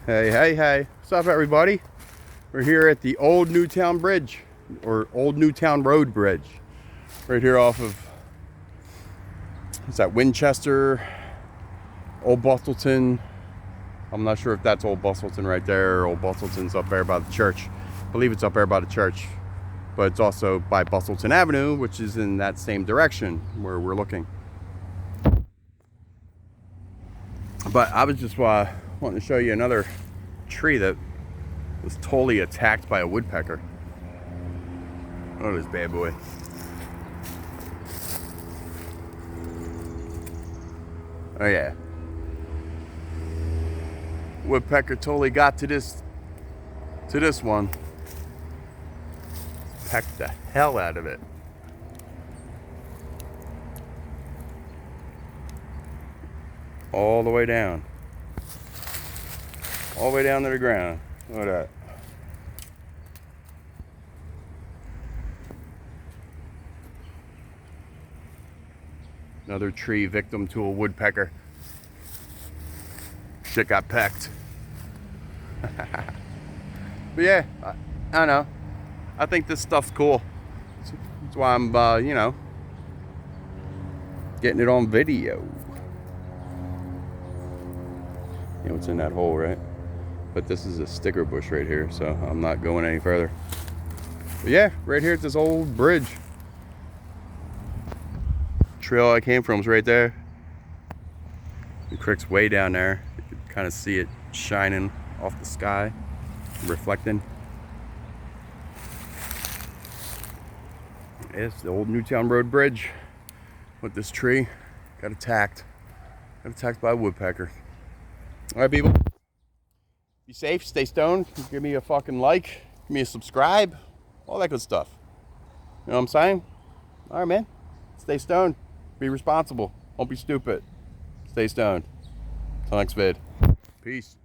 Hey, what's up everybody? We're here at the Old Newtown Bridge, or Old Newtown Road Bridge, right here off of, what's that, Winchester, Old Bustleton. I'm not sure if that's Old Bustleton right there, or Old Bustleton's up there by the church. I believe it's up there by the church, but it's also by Bustleton Avenue, which is in that same direction where we're looking. But I was just wanting to show you another tree that was totally attacked by a woodpecker. Oh, this bad boy. Oh yeah. Woodpecker totally got to this one. Pecked the hell out of it. All the way down. All the way down to the ground. Look at that. Another tree victim to a woodpecker. Shit got pecked. But yeah, I don't know. I think this stuff's cool. That's why I'm, getting it on video. You know what's in that hole, right? But this is a sticker bush right here, so I'm not going any further. But yeah, right here at this old bridge. Trail I came from is right there. The creek's way down there. You can kind of see it shining off the sky, reflecting. It's the Old Newtown Road Bridge with this tree. Got attacked by a woodpecker. All right, people. Be safe, stay stoned. Give me a fucking like, give me a subscribe, all that good stuff. You know what I'm saying? All right, man. Stay stoned. Be responsible. Don't be stupid. Stay stoned. Till next vid. Peace.